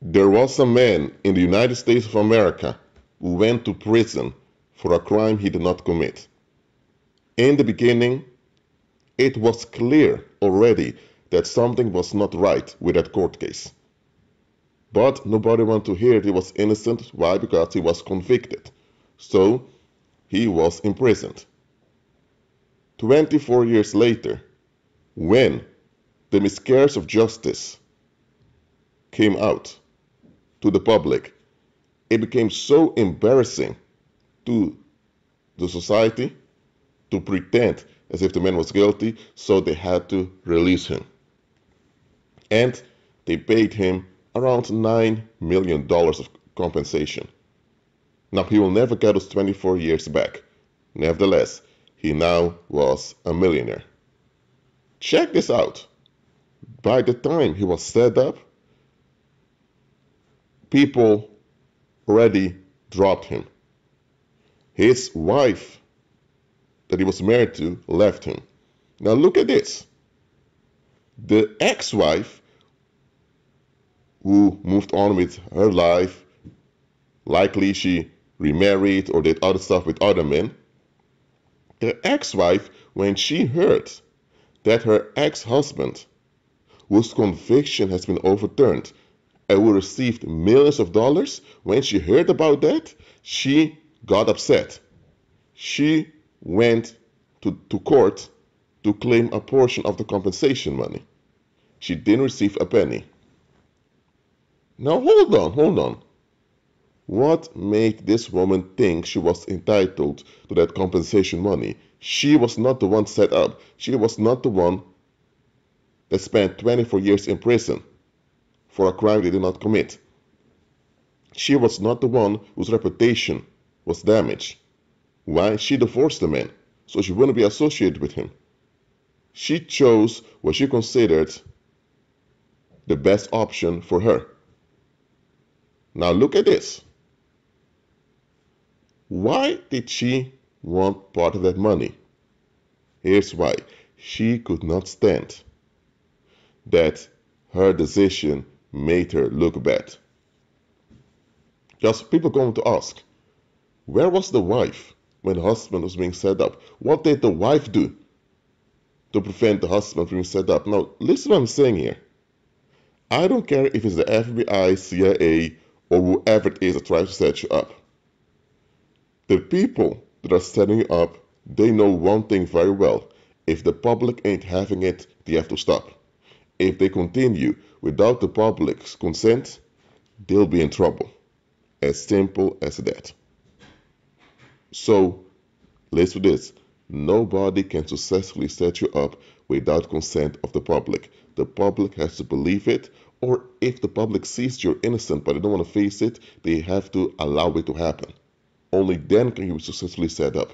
There was a man in the United States of America who went to prison for a crime he did not commit. In the beginning, it was clear already that something was not right with that court case. But nobody wanted to hear he was innocent. Why? Because he was convicted. So he was imprisoned. 24 years later, when the miscarriage of justice came out to the public, it became so embarrassing to the society to pretend as if the man was guilty, so they had to release him. And they paid him around $9 million of compensation. Now, he will never get those 24 years back. Nevertheless, he now was a millionaire. Check this out. By the time he was set up, people already dropped him. His wife that he was married to left him. Now look at this. The ex-wife who moved on with her life, likely she remarried or did other stuff with other men. The ex-wife, when she heard that her ex-husband, whose conviction has been overturned and who received millions of dollars, when she heard about that, she got upset. She went to court to claim a portion of the compensation money. She didn't receive a penny. Now hold on. What made this woman think she was entitled to that compensation money? She was not the one set up. She was not the one that spent 24 years in prison for a crime they did not commit. She was not the one whose reputation was damaged. Why? She divorced the man, so she wouldn't be associated with him. She chose what she considered the best option for her. Now look at this. Why did she want part of that money? Here's why. She could not stand that her decision made her look bad. Because people are going to ask, where was the wife when the husband was being set up? What did the wife do to prevent the husband from being set up? Now, listen to what I'm saying here. I don't care if it's the FBI, CIA, or whoever it is that tries to set you up. The people that are setting you up, they know one thing very well. If the public ain't having it, they have to stop. If they continue without the public's consent, they'll be in trouble. As simple as that. So, listen to this. Nobody can successfully set you up without consent of the public. The public has to believe it, or if the public sees you're innocent but they don't want to face it, they have to allow it to happen. Only then can you be successfully set up.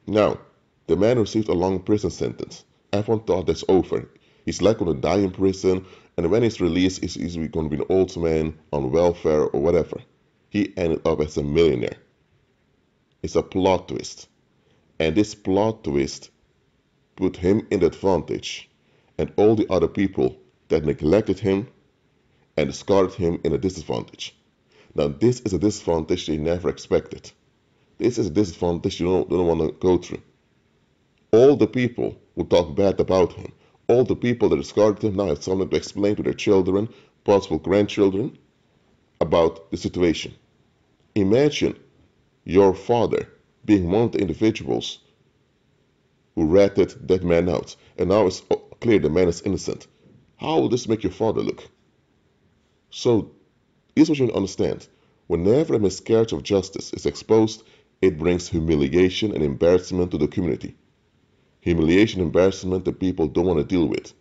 Now, the man received a long prison sentence. Everyone thought that's over. He's like going to die in prison, and when he's released, he's easily going to be an old man on welfare or whatever. He ended up as a millionaire. It's a plot twist. And this plot twist put him in the advantage, and all the other people that neglected him and discarded him in a disadvantage. Now, this is a disadvantage they never expected. This is a disadvantage you don't want to go through. All the people who talk bad about him, all the people that discarded him now have something to explain to their children, possible grandchildren, about the situation. Imagine your father being one of the individuals who ratted that man out, and now it's clear the man is innocent. How will this make your father look? So, here's what you understand. Whenever a miscarriage of justice is exposed, it brings humiliation and embarrassment to the community. Humiliation and embarrassment that people don't want to deal with.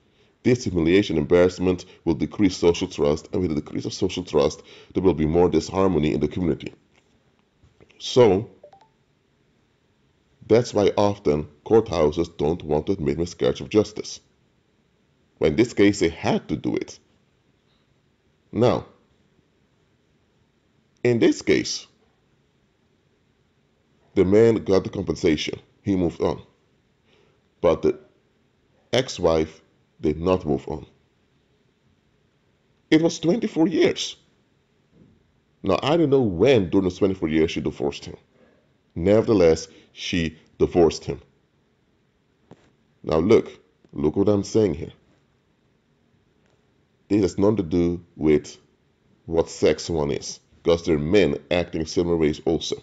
This humiliation and embarrassment will decrease social trust, and with the decrease of social trust, there will be more disharmony in the community. So, that's why often courthouses don't want to admit miscarriage of justice. Well, in this case, they had to do it. Now, in this case, the man got the compensation. He moved on. But the ex-wife did not move on. It was 24 years. Now, I don't know when during those 24 years she divorced him. Nevertheless, she divorced him. Now, look what I'm saying here. This has nothing to do with what sex one is, because there are men acting in similar ways also.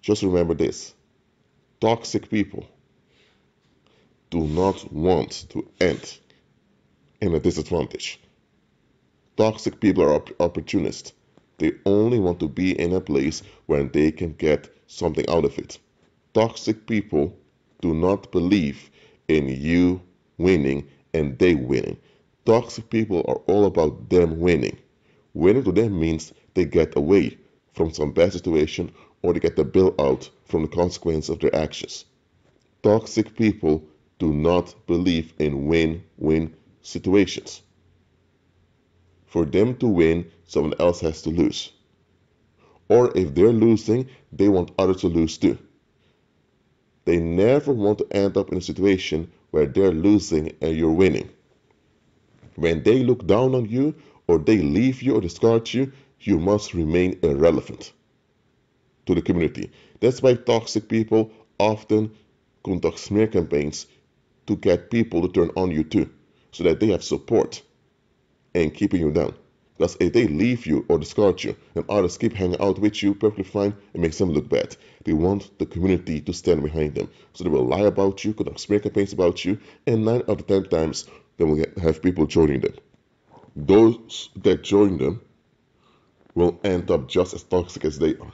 Just remember this: toxic people do not want to end in a disadvantage. Toxic people are opportunists. They only want to be in a place where they can get something out of it. Toxic people do not believe in you winning and they winning. Toxic people are all about them winning. Winning to them means they get away from some bad situation or they get the bill out from the consequence of their actions. Toxic people do not believe in win-win situations. For them to win, someone else has to lose. Or if they're losing, they want others to lose too. They never want to end up in a situation where they're losing and you're winning. When they look down on you, or they leave you or discard you, you must remain irrelevant to the community. That's why toxic people often conduct smear campaigns to get people to turn on you too, so that they have support in keeping you down. Because if they leave you or discard you and others keep hanging out with you perfectly fine, it makes them look bad. They want the community to stand behind them. So they will lie about you, conduct smear campaigns about you, and 9 out of 10 times they will have people joining them. Those that join them will end up just as toxic as they are.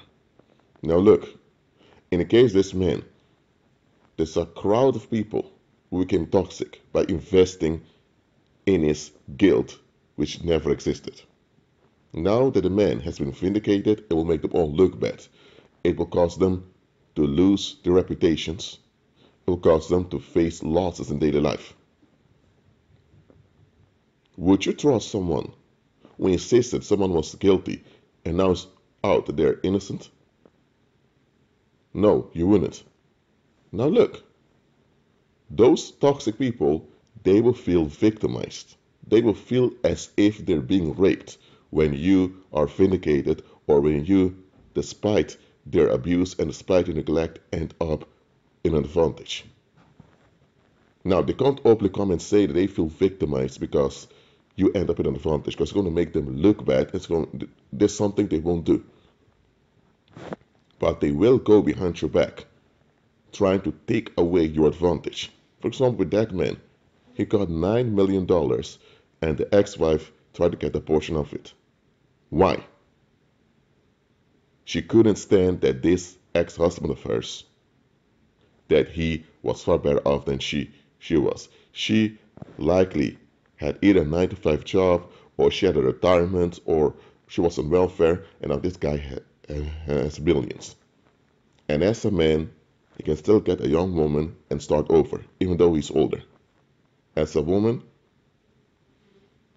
Now look, in the case of this man, there's a crowd of people who became toxic by investing in his guilt, which never existed. Now that the man has been vindicated, it will make them all look bad. It will cause them to lose their reputations. It will cause them to face losses in daily life. Would you trust someone when insisted someone was guilty and now it's out that they're innocent? No, you wouldn't. Now look, those toxic people, they will feel victimized. They will feel as if they're being raped when you are vindicated or when you, despite their abuse and despite their neglect, end up in an advantage. Now, they can't openly come and say that they feel victimized because you end up in an advantage, because it's going to make them look bad. There's something they won't do. But they will go behind your back, trying to take away your advantage. For example, with that man, he got $9 million and the ex-wife tried to get a portion of it. Why? She couldn't stand that this ex-husband of hers, that he was far better off than she was. She likely had either a 9-to-5 job, or she had a retirement, or she was on welfare, and now this guy has billions. And as a man, he can still get a young woman and start over, even though he's older. As a woman,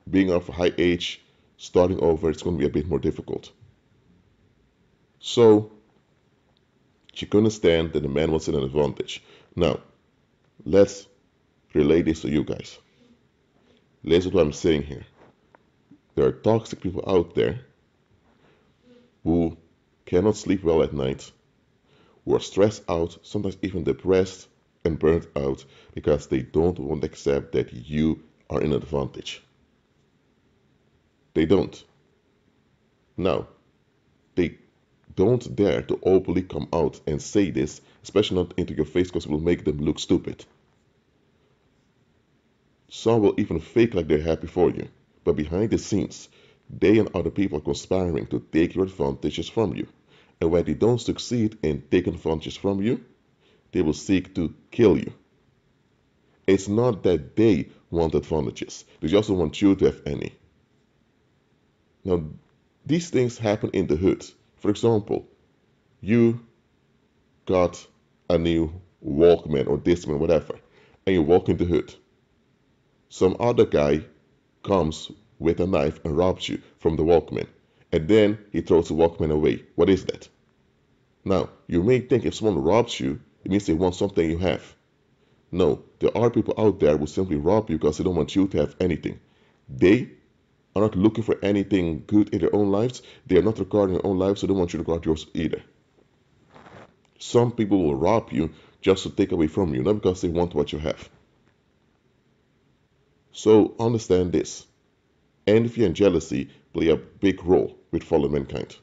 being of a high age, starting over, it's going to be a bit more difficult. So, she couldn't stand that the man was in an advantage. Now, let's relay this to you guys. Listen to what I'm saying here. There are toxic people out there who cannot sleep well at night, who are stressed out, sometimes even depressed and burnt out because they don't want to accept that you are in an advantage. They don't. Now, they don't dare to openly come out and say this, especially not into your face, because it will make them look stupid. Some will even fake like they're happy for you, but behind the scenes, they and other people are conspiring to take your advantages from you. And when they don't succeed in taking advantages from you, they will seek to kill you. It's not that they want advantages, they just don't want you to have any. Now, these things happen in the hood. For example, you got a new Walkman or Discman, whatever, and you walk in the hood. Some other guy comes with a knife and robs you from the Walkman, and then he throws the Walkman away. What is that? Now, you may think if someone robs you, it means they want something you have. No, there are people out there who simply rob you because they don't want you to have anything. They are not looking for anything good in their own lives. They are not regarding their own lives, so they don't want you to regard yours either. Some people will rob you just to take away from you, not because they want what you have. So understand this. Envy and jealousy play a big role with fallen mankind.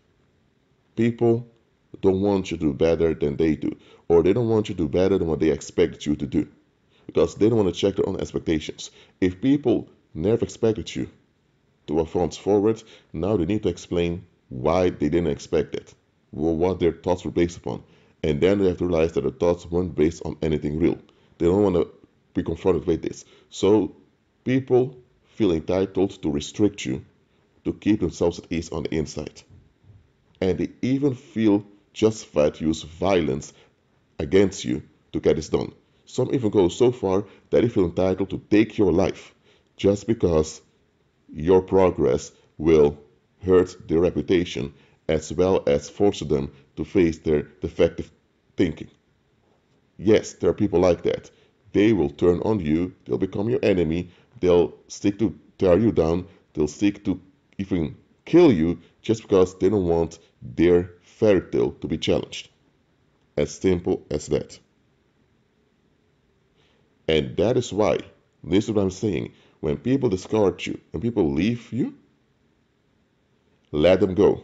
People don't want you to do better than they do, or they don't want you to do better than what they expect you to do, because they don't want to check their own expectations. If people never expected you to advance forward, now they need to explain why they didn't expect it, what their thoughts were based upon, and then they have to realize that the thoughts weren't based on anything real. They don't want to be confronted with this. So people feel entitled to restrict you to keep themselves at ease on the inside. And they even feel justified to use violence against you to get this done. Some even go so far that they feel entitled to take your life just because your progress will hurt their reputation as well as force them to face their defective thinking. Yes, there are people like that. They will turn on you, they'll become your enemy, they'll seek to tear you down, they'll seek to even kill you just because they don't want their fairy tale to be challenged. As simple as that. And that is why, this is what I'm saying, when people discard you, when people leave you, let them go.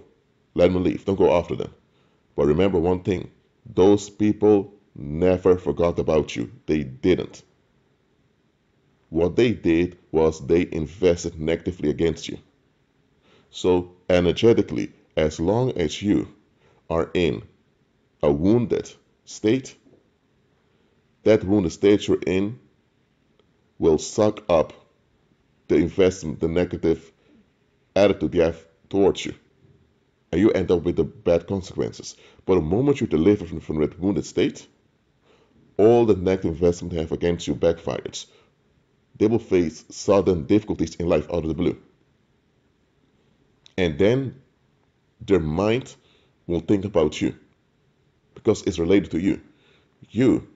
Let them leave. Don't go after them. But remember one thing, those people never forgot about you. They didn't. What they did was they invested negatively against you. So energetically, as long as you are in a wounded state, that wounded state you're in will suck up the investment, the negative attitude you have towards you. And you end up with the bad consequences. But the moment you deliver from that wounded state, all the negative investment they have against you backfires. They will face sudden difficulties in life out of the blue. And then their mind will think about you because it's related to you. You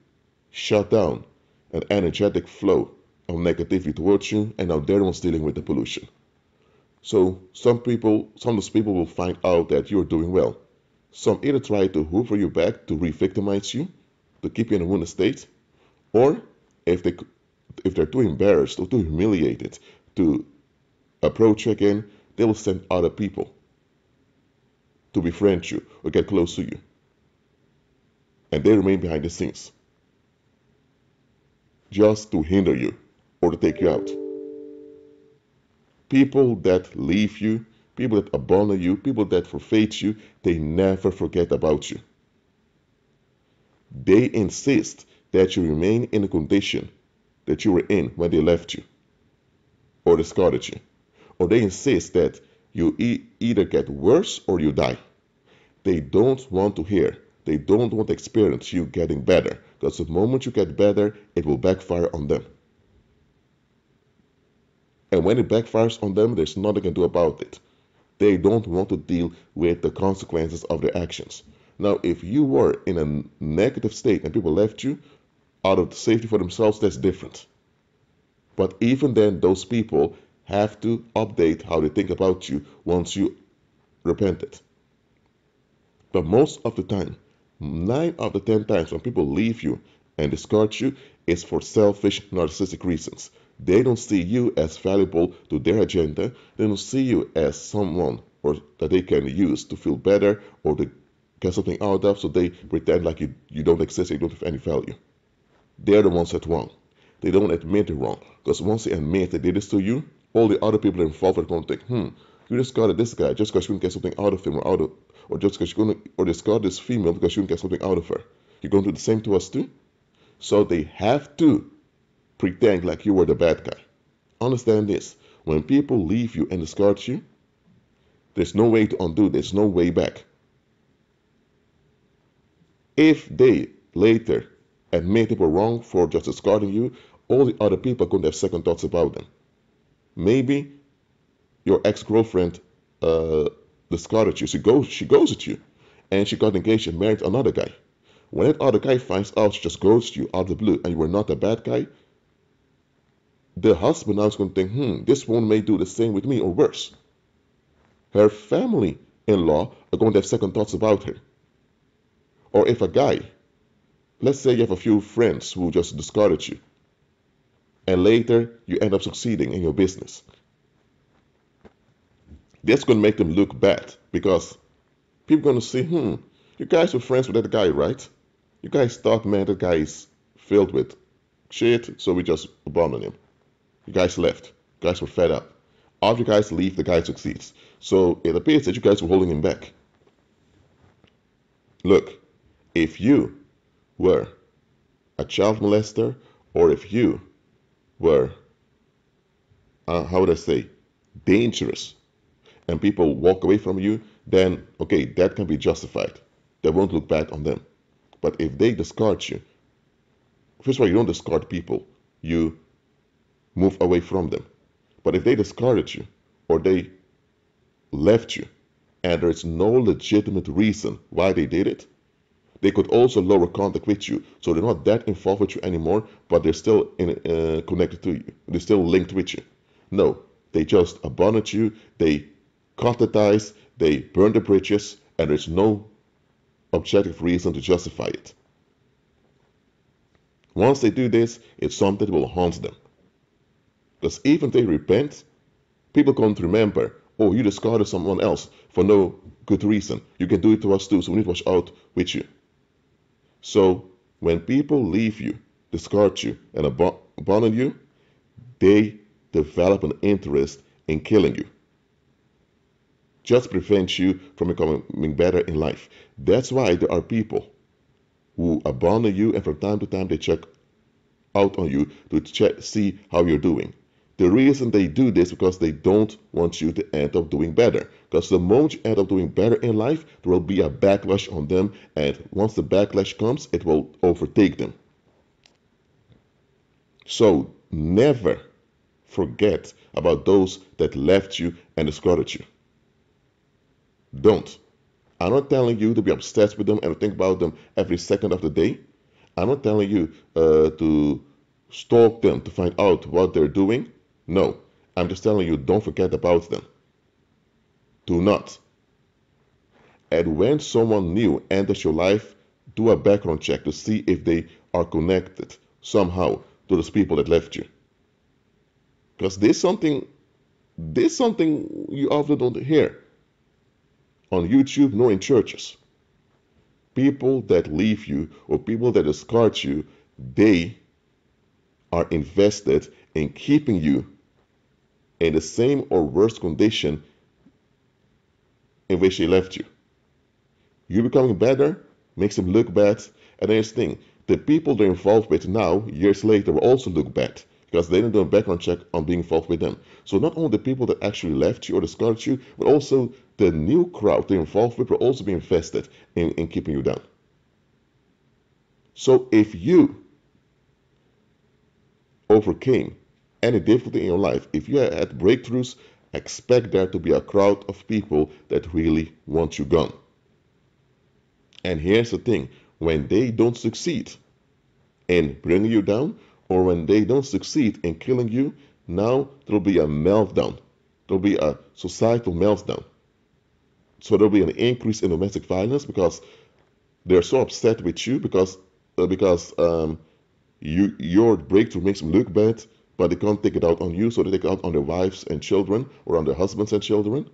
shut down an energetic flow of negativity towards you, and now they're the ones dealing with the pollution. So some of those people will find out that you're doing well. Some either try to hoover you back to re-victimize you, to keep you in a wounded state, or if they're too embarrassed or too humiliated to approach you again, they will send other people to befriend you or get close to you. And they remain behind the scenes just to hinder you or to take you out. People that leave you, people that abandon you, people that forfeit you, they never forget about you. They insist that you remain in the condition that you were in when they left you or discarded you. Or they insist that you either get worse or you die. They don't want to hear, they don't want to experience you getting better, because the moment you get better, it will backfire on them. And when it backfires on them, there's nothing they can do about it. They don't want to deal with the consequences of their actions. Now, if you were in a negative state and people left you out of safety for themselves, that's different. But even then, those people have to update how they think about you once you repented. But most of the time, 9 out of 10 times when people leave you and discard you, it's for selfish, narcissistic reasons. They don't see you as valuable to their agenda. They don't see you as someone that they can use to feel better or to get something out of, so they pretend like you don't exist, you don't have any value. They're the ones that wrong. They don't admit they're wrong. Because once they admit they did this to you, all the other people involved are going to think, you discarded this guy just because you couldn't get something out of him or just because you're going to, or discard this female because you couldn't get something out of her. You're going to do the same to us too? So they have to pretend like you were the bad guy. Understand this. When people leave you and discard you, there's no way to undo, there's no way back. If they later admit they were wrong for just discarding you, all the other people are going to have second thoughts about them. Maybe your ex-girlfriend discarded you. She goes at you, and she got engaged and married another guy. When that other guy finds out she just ghosted you out of the blue and you were not a bad guy, the husband now is going to think, this woman may do the same with me or worse. Her family-in-law are going to have second thoughts about her. Or if a guy, let's say you have a few friends who just discarded you, and later you end up succeeding in your business. That's going to make them look bad because people are going to see, you guys were friends with that guy, right? You guys thought, man, that guy is filled with shit, so we just abandoned him. You guys left. You guys were fed up. After you guys leave, the guy succeeds. So it appears that you guys were holding him back. Look, if you were a child molester, or if you were, how would I say, dangerous, and people walk away from you, then okay, that can be justified. They won't look bad on them. But if they discard you, first of all, you don't discard people, you move away from them. But if they discarded you, or they left you, and there's no legitimate reason why they did it, they could also lower contact with you. So they're not that involved with you anymore, but they're still connected to you. They're still linked with you. No, they just abandoned you, they cut the ties, they burn the bridges, and there's no objective reason to justify it. Once they do this, it's something that will haunt them. Because even if they repent, people can't remember, oh, you discarded someone else for no good reason. You can do it to us too, so we need to watch out with you. So when people leave you, discard you, and abandon you, they develop an interest in killing you. Just prevent you from becoming better in life. That's why there are people who abandon you, and from time to time they check out on you to see how you're doing. The reason they do this is because they don't want you to end up doing better. Because the moment you end up doing better in life, there will be a backlash on them, and once the backlash comes, it will overtake them. So never forget about those that left you and discarded you. Don't. I'm not telling you to be obsessed with them and to think about them every second of the day. I'm not telling you to stalk them to find out what they're doing. No, I'm just telling you, don't forget about them. Do not. And when someone new enters your life, do a background check to see if they are connected somehow to those people that left you. Because there's something you often don't hear on YouTube nor in churches. People that leave you or people that discard you, they are invested in keeping you in the same or worse condition in which they left you. You becoming better makes them look bad, and here's the thing, the people they're involved with now, years later, will also look bad because they didn't do a background check on being involved with them. So not only the people that actually left you or discarded you, but also the new crowd they're involved with will also be invested in keeping you down. So if you overcame any difficulty in your life, if you had breakthroughs, expect there to be a crowd of people that really want you gone. And here's the thing, when they don't succeed in bringing you down, or when they don't succeed in killing you, now there'll be a meltdown. There'll be a societal meltdown. So there'll be an increase in domestic violence because they're so upset with you because your breakthrough makes them look bad, but they can't take it out on you, so they take it out on their wives and children or on their husbands and children.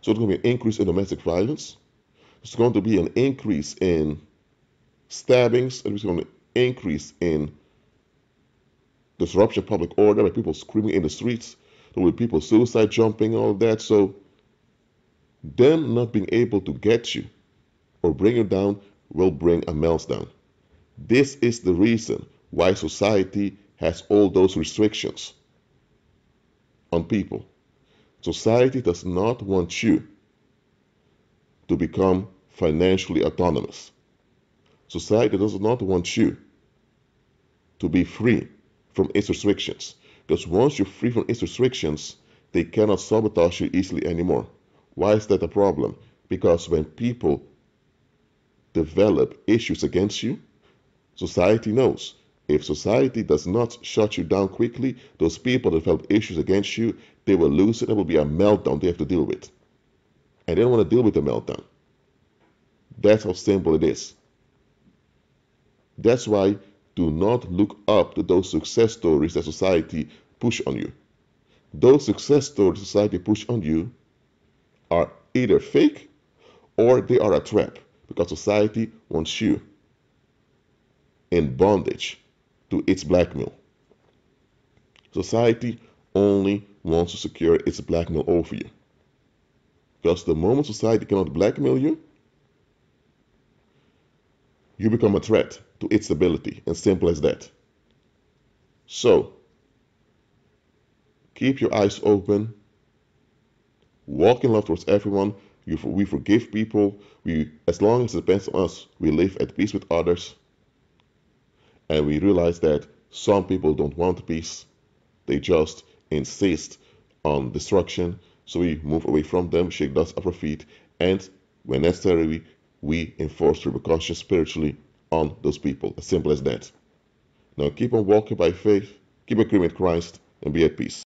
So there's going to be an increase in domestic violence. There's going to be an increase in stabbings, and there's going to be an increase in disruption of public order by people screaming in the streets. There will be people suicide jumping and all of that. So them not being able to get you or bring you down will bring a meltdown. This is the reason why society has all those restrictions on people. Society does not want you to become financially autonomous. Society does not want you to be free from its restrictions. Because once you're free from its restrictions, they cannot sabotage you easily anymore. Why is that a problem? Because when people develop issues against you, society knows If society does not shut you down quickly, those people that felt issues against you, they will lose it. There will be a meltdown they have to deal with. And they don't want to deal with the meltdown. That's how simple it is. That's why do not look up to those success stories that society push on you. Those success stories society push on you are either fake or they are a trap because society wants you in bondage to its blackmail. Society only wants to secure its blackmail over you. Because the moment society cannot blackmail you, you become a threat to its stability, and simple as that. So, keep your eyes open, walk in love towards everyone. We forgive people. As long as it depends on us, we live at peace with others. And we realize that some people don't want peace. They just insist on destruction. So we move away from them, shake dust off our feet, and when necessary, we enforce repercussions spiritually on those people. As simple as that. Now keep on walking by faith, keep agreeing with Christ, and be at peace.